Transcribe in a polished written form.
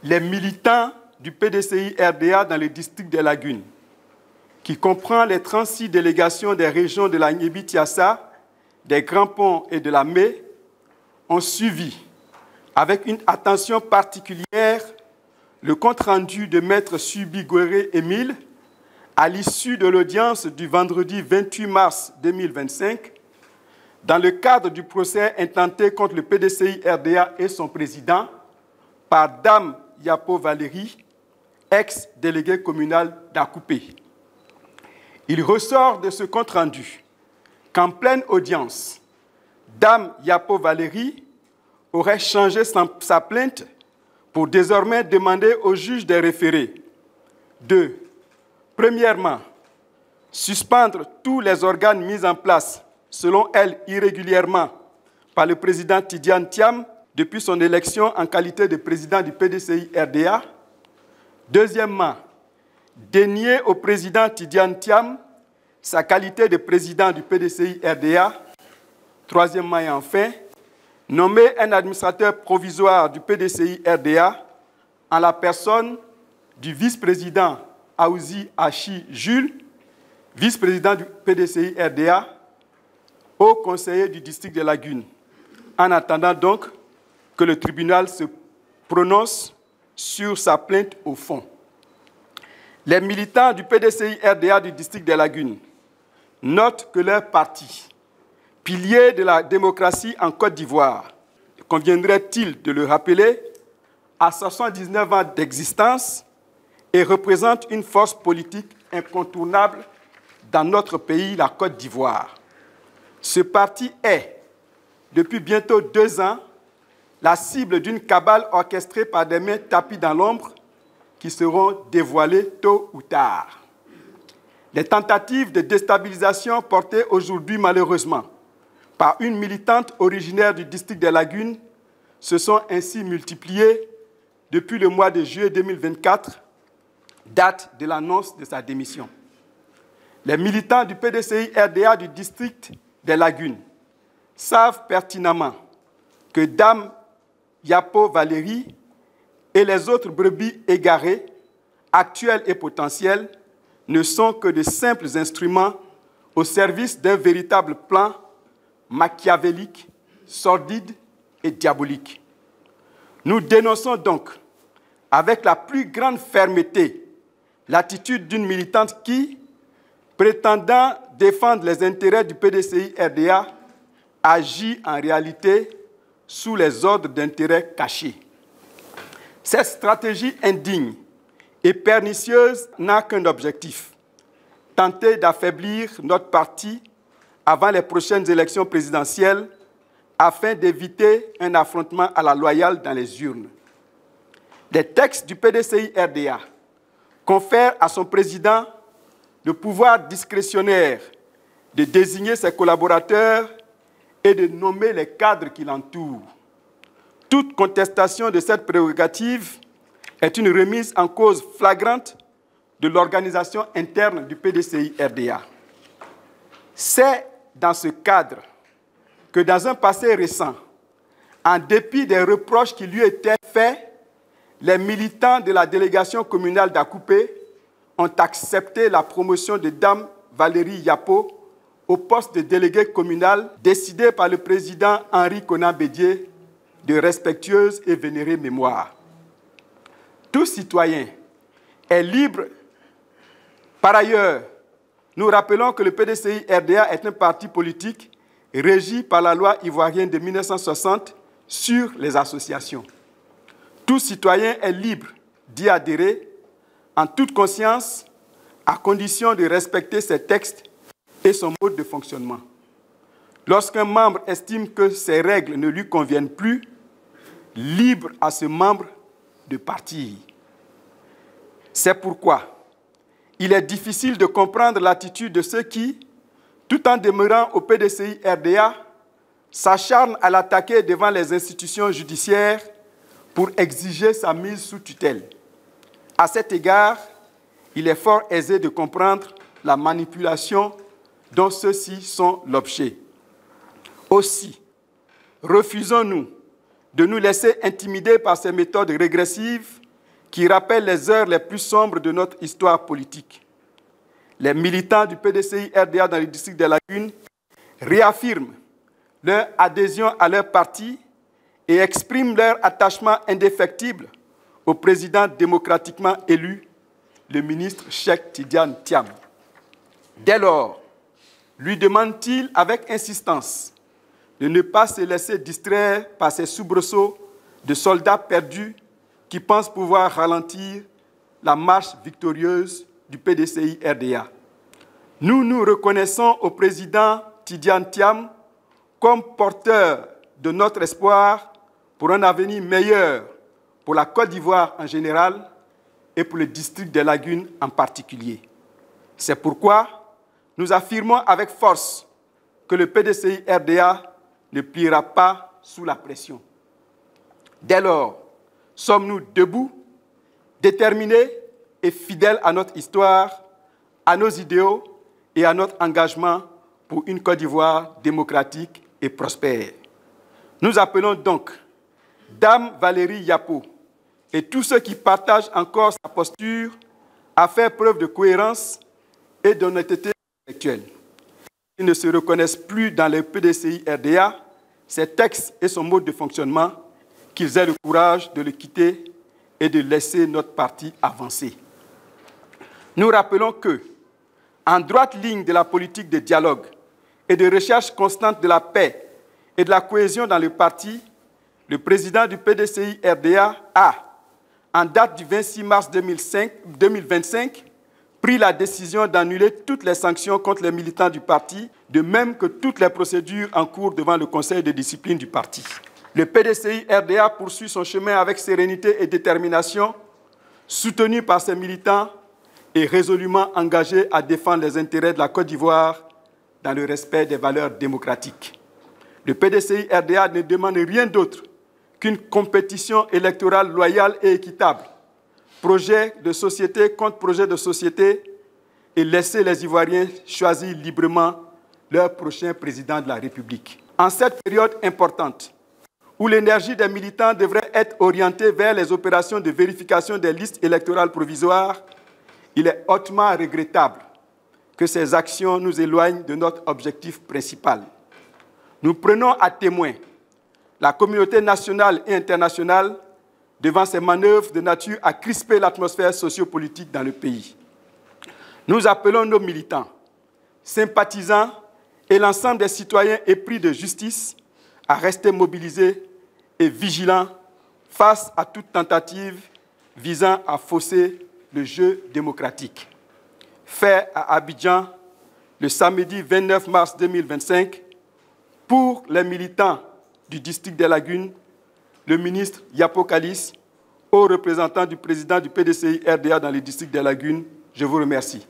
les militants du PDCI-RDA dans le district des Lagunes, qui comprend les 36 délégations des régions de la Niébi-Tiassa, des Grands Ponts et de la Mé, ont suivi avec une attention particulière le compte-rendu de Maître Subi Guéré Émile à l'issue de l'audience du vendredi 28 mars 2025 dans le cadre du procès intenté contre le PDCI-RDA et son président par Dame Yapo Valérie, ex-déléguée communale d'Akoupé. Il ressort de ce compte-rendu qu'en pleine audience, Dame Yapo Valérie aurait changé sa plainte pour désormais demander au juge des référés de, premièrement, suspendre tous les organes mis en place, selon elle irrégulièrement, par le président Tidiane Thiam depuis son élection en qualité de président du PDCI-RDA. Deuxièmement, dénier au président Tidiane Thiam sa qualité de président du PDCI-RDA. Troisièmement et enfin, nommer un administrateur provisoire du PDCI-RDA en la personne du vice-président Aouzi Hachi Jules, vice-président du PDCI-RDA, haut conseiller du district de Lagunes, en attendant donc que le tribunal se prononce sur sa plainte au fond. Les militants du PDCI-RDA du district de Lagunes notent que leur parti, pilier de la démocratie en Côte d'Ivoire, conviendrait-il de le rappeler, a 79 ans d'existence et représente une force politique incontournable dans notre pays, la Côte d'Ivoire. Ce parti est, depuis bientôt 2 ans, la cible d'une cabale orchestrée par des mains tapies dans l'ombre qui seront dévoilées tôt ou tard. Les tentatives de déstabilisation portées aujourd'hui malheureusement par une militante originaire du district des Lagunes se sont ainsi multipliées depuis le mois de juillet 2024, date de l'annonce de sa démission. Les militants du PDCI-RDA du district des Lagunes savent pertinemment que Dame Yapo Valérie et les autres brebis égarées, actuelles et potentielles, ne sont que de simples instruments au service d'un véritable plan machiavélique, sordide et diabolique. Nous dénonçons donc avec la plus grande fermeté l'attitude d'une militante qui, prétendant défendre les intérêts du PDCI-RDA, agit en réalité sous les ordres d'intérêts cachés. Cette stratégie indigne et pernicieuse n'a qu'un objectif, tenter d'affaiblir notre parti avant les prochaines élections présidentielles afin d'éviter un affrontement à la loyale dans les urnes. Les textes du PDCI-RDA confèrent à son président le pouvoir discrétionnaire de désigner ses collaborateurs et de nommer les cadres qui l'entourent. Toute contestation de cette prérogative est une remise en cause flagrante de l'organisation interne du PDCI-RDA. C'est dans ce cadre que dans un passé récent, en dépit des reproches qui lui étaient faits, les militants de la délégation communale d'Akoupé ont accepté la promotion de Dame Valérie Yapo au poste de délégué communal décidé par le président Henri Konan Bédié de respectueuse et vénérée mémoire. Tout citoyen est libre. Par ailleurs, nous rappelons que le PDCI-RDA est un parti politique régi par la loi ivoirienne de 1960 sur les associations. Tout citoyen est libre d'y adhérer en toute conscience, à condition de respecter ses textes et son mode de fonctionnement. Lorsqu'un membre estime que ces règles ne lui conviennent plus, libre à ce membre de partir. C'est pourquoi il est difficile de comprendre l'attitude de ceux qui, tout en demeurant au PDCI-RDA, s'acharnent à l'attaquer devant les institutions judiciaires pour exiger sa mise sous tutelle. À cet égard, il est fort aisé de comprendre la manipulation dont ceux-ci sont l'objet. Aussi, refusons-nous de nous laisser intimider par ces méthodes régressives qui rappelle les heures les plus sombres de notre histoire politique. Les militants du PDCI-RDA dans le district des Lagunes réaffirment leur adhésion à leur parti et expriment leur attachement indéfectible au président démocratiquement élu, le ministre Cheikh Tidiane Thiam. Dès lors, lui demande-t-il avec insistance de ne pas se laisser distraire par ces soubresauts de soldats perdus qui pensent pouvoir ralentir la marche victorieuse du PDCI-RDA. Nous nous reconnaissons au président Tidiane Thiam comme porteur de notre espoir pour un avenir meilleur pour la Côte d'Ivoire en général et pour le district des Lagunes en particulier. C'est pourquoi nous affirmons avec force que le PDCI-RDA ne pliera pas sous la pression. Dès lors, sommes-nous debout, déterminés et fidèles à notre histoire, à nos idéaux et à notre engagement pour une Côte d'Ivoire démocratique et prospère. Nous appelons donc Dame Valérie Yapo et tous ceux qui partagent encore sa posture à faire preuve de cohérence et d'honnêteté intellectuelle. Ils ne se reconnaissent plus dans le PDCI-RDA, ses textes et son mode de fonctionnement, qu'ils aient le courage de le quitter et de laisser notre parti avancer. Nous rappelons que, en droite ligne de la politique de dialogue et de recherche constante de la paix et de la cohésion dans le parti, le président du PDCI-RDA a, en date du 26 mars 2025, pris la décision d'annuler toutes les sanctions contre les militants du parti, de même que toutes les procédures en cours devant le Conseil de discipline du parti. Le PDCI-RDA poursuit son chemin avec sérénité et détermination, soutenu par ses militants et résolument engagé à défendre les intérêts de la Côte d'Ivoire dans le respect des valeurs démocratiques. Le PDCI-RDA ne demande rien d'autre qu'une compétition électorale loyale et équitable, projet de société contre projet de société, et laisser les Ivoiriens choisir librement leur prochain président de la République. En cette période importante, où l'énergie des militants devrait être orientée vers les opérations de vérification des listes électorales provisoires, il est hautement regrettable que ces actions nous éloignent de notre objectif principal. Nous prenons à témoin la communauté nationale et internationale devant ces manœuvres de nature à crisper l'atmosphère sociopolitique dans le pays. Nous appelons nos militants, sympathisants et l'ensemble des citoyens épris de justice à rester mobilisés et vigilants face à toute tentative visant à fausser le jeu démocratique. Fait à Abidjan le samedi 29 mars 2025, pour les militants du district des Lagunes, le ministre Yapo Kalis, haut représentant du président du PDCI-RDA dans le district des Lagunes, je vous remercie.